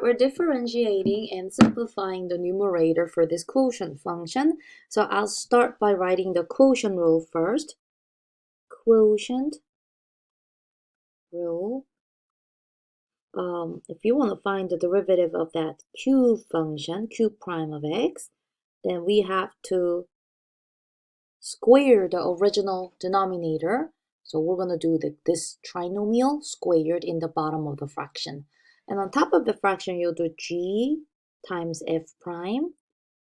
We're differentiating and simplifying the numerator for this quotient function. So I'll start by writing the quotient rule first. Quotient rule. If you want to find the derivative of that q function, q prime of x, then we have to square the original denominator. So we're going to do this trinomial squared in the bottom of the fraction. And on top of the fraction, you'll do g times f prime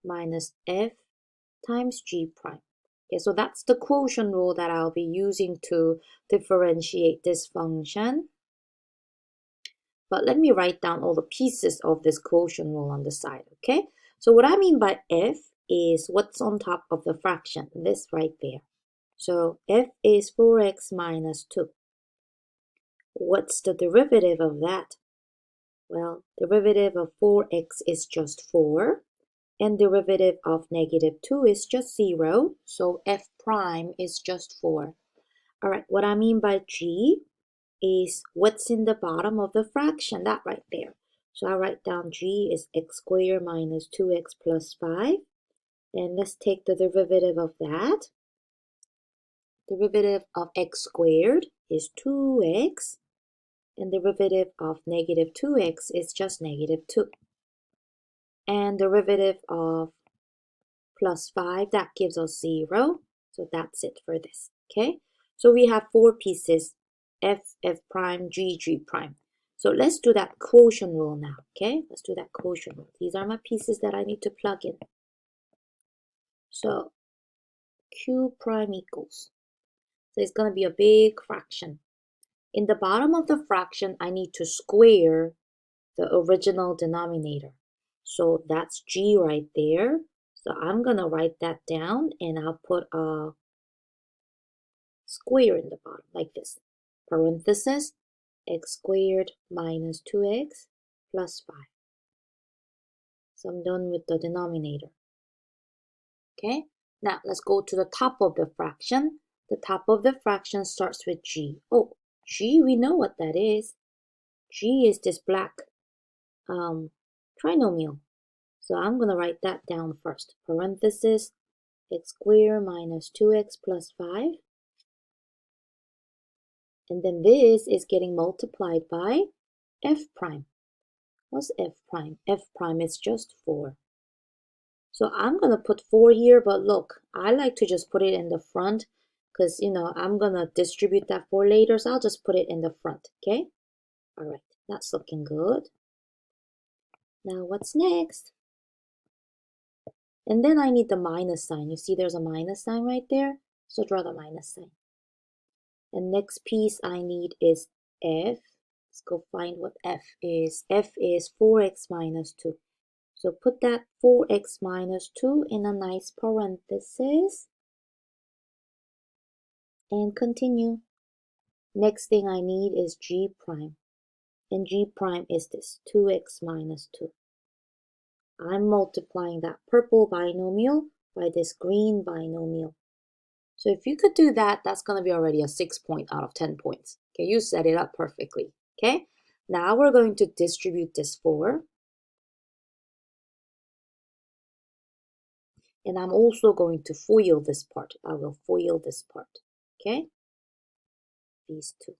minus f times g prime. Okay, so that's the quotient rule that I'll be using to differentiate this function. But let me write down all the pieces of this quotient rule on the side, okay? So what I mean by f is what's on top of the fraction, this right there. So f is 4x minus 2. What's the derivative of that? Well, derivative of 4x is just 4, and derivative of negative 2 is just 0, so f prime is just 4. All right, what I mean by g is what's in the bottom of the fraction, that right there. So I write down g is x squared minus 2x plus 5. And let's take the derivative of that. Derivative of x squared is 2x. And derivative of negative 2x is just negative 2. And derivative of plus 5, that gives us 0. So that's it for this, okay? So we have 4 pieces, f, f prime, g, g prime. So let's do that quotient rule now, okay? Let's do that quotient rule. These are my pieces that I need to plug in. So q prime equals, so it's going to be a big fraction. In the bottom of the fraction, I need to square the original denominator. So that's g right there. So I'm going to write that down and I'll put a square in the bottom like this. Parenthesis, x squared minus 2x plus 5. So I'm done with the denominator. Okay, now let's go to the top of the fraction. The top of the fraction starts with g. Oh, g, we know what that is. G is this black trinomial. So I'm going to write that down first. Parenthesis, x squared minus 2x plus 5. And then this is getting multiplied by f prime. What's f prime? F prime is just 4. So I'm going to put 4 here, but look, I like to just put it in the front because, you know, I'm going to distribute that 4 later, so I'll just put it in the front, okay? All right, that's looking good. Now what's next? And then I need the minus sign. You see there's a minus sign right there? So draw the minus sign. And next piece I need is f. Let's go find what f is. F is 4x minus 2. So put that 4x minus 2 in a nice parenthesis. And continue. Next thing I need is g prime. And g prime is this, 2x minus 2. I'm multiplying that purple binomial by this green binomial. So if you could do that, that's going to be already a 6 point out of 10 points. Okay, you set it up perfectly. Okay, now we're going to distribute this 4. And I'm also going to FOIL this part. I will FOIL this part. Okay, these two.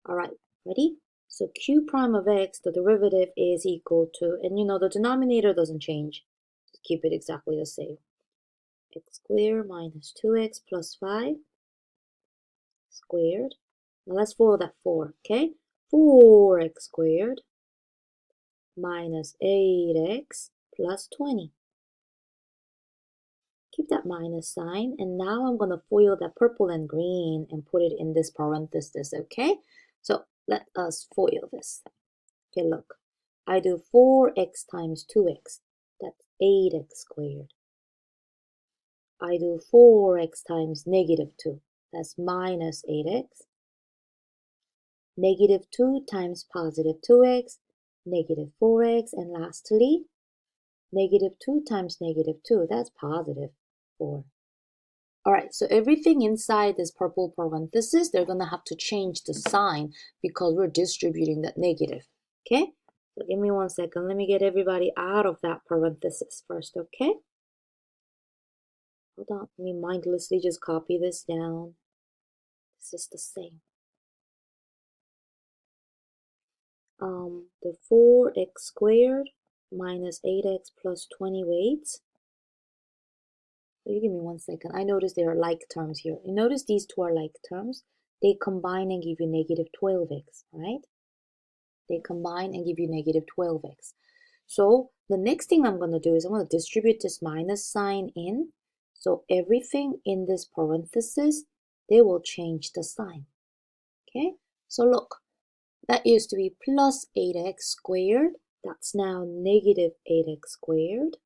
All right, ready? So q prime of x, the derivative is equal to, and you know the denominator doesn't change. Just keep it exactly the same. X squared minus 2x plus 5 squared. Now let's FOIL that 4, okay? 4x squared minus 8x plus 20. Keep that minus sign, and now I'm going to FOIL that purple and green and put it in this parenthesis, okay? So let us FOIL this. Okay, look. I do 4x times 2x. That's 8x squared. I do 4x times negative 2. That's minus 8x. Negative 2 times positive 2x, negative 4x. And lastly, negative 2 times negative 2. That's positive 4. All right, so everything inside this purple parenthesis, they're going to have to change the sign because we're distributing that negative. Okay, So give me 1 second. Let me get everybody out of that parenthesis first, okay? Hold on. Let me mindlessly just copy this down. This is the same. The 4x squared minus 8x plus 20 weights. So you give me 1 second. I notice there are like terms here. You notice these two are like terms. They combine and give you negative 12x, right? They combine and give you negative 12x. So the next thing I'm going to do is I'm going to distribute this minus sign in. So everything in this parenthesis, they will change the sign. Okay? So look, that used to be plus 8x squared. That's now negative 8x squared.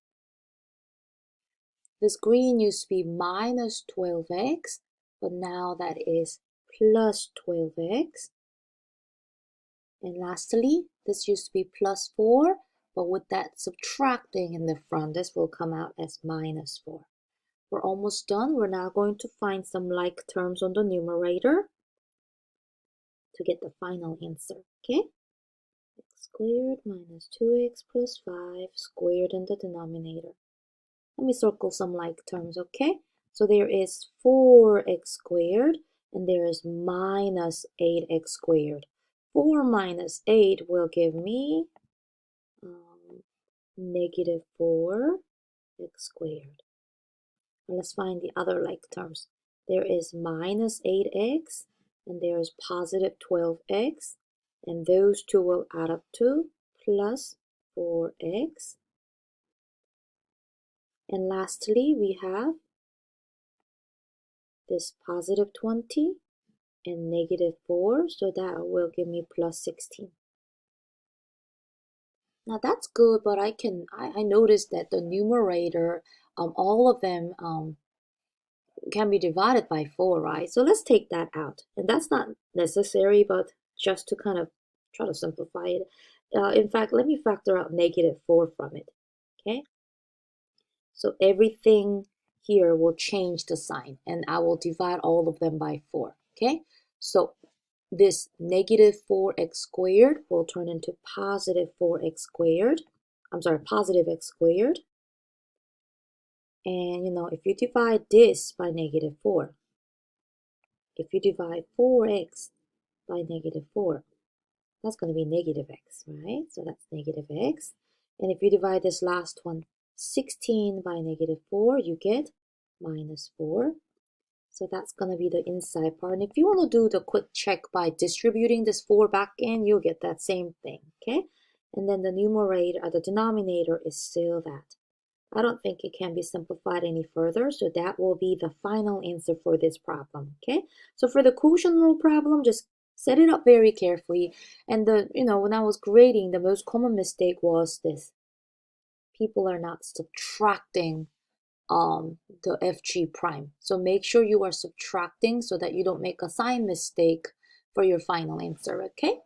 This green used to be minus 12x, but now that is plus 12x. And lastly, this used to be plus 4, but with that subtracting in the front, this will come out as minus 4. We're almost done. We're now going to find some like terms on the numerator to get the final answer, okay? X squared minus 2x plus 5 squared in the denominator. Let me circle some like terms, okay? So there is 4x squared, and there is minus 8x squared. 4 minus 8 will give me negative 4x squared. And let's find the other like terms. There is minus 8x, and there is positive 12x, and those two will add up to plus 4x. And lastly, we have this positive 20 and negative 4, so that will give me plus 16. Now that's good, but I noticed that the numerator, all of them can be divided by 4, right? So let's take that out. And that's not necessary, but just to kind of try to simplify it. In fact, let me factor out negative 4 from it, okay? So everything here will change the sign, and I will divide all of them by 4, okay? So this negative 4x squared will turn into positive 4x squared. I'm sorry, positive x squared. And, if you divide this by negative 4, if you divide 4x by negative 4, that's going to be negative x, right? So that's negative x. And if you divide this last one, 16 by negative 4, you get minus 4. So that's going to be the inside part. And if you want to do the quick check by distributing this 4 back in, you'll get that same thing, okay? And then the numerator, or the denominator, is still that. I don't think it can be simplified any further, so that will be the final answer for this problem, okay? So for the quotient rule problem, just set it up very carefully. And when I was grading, the most common mistake was this. People are not subtracting the FG prime. So make sure you are subtracting so that you don't make a sign mistake for your final answer, okay?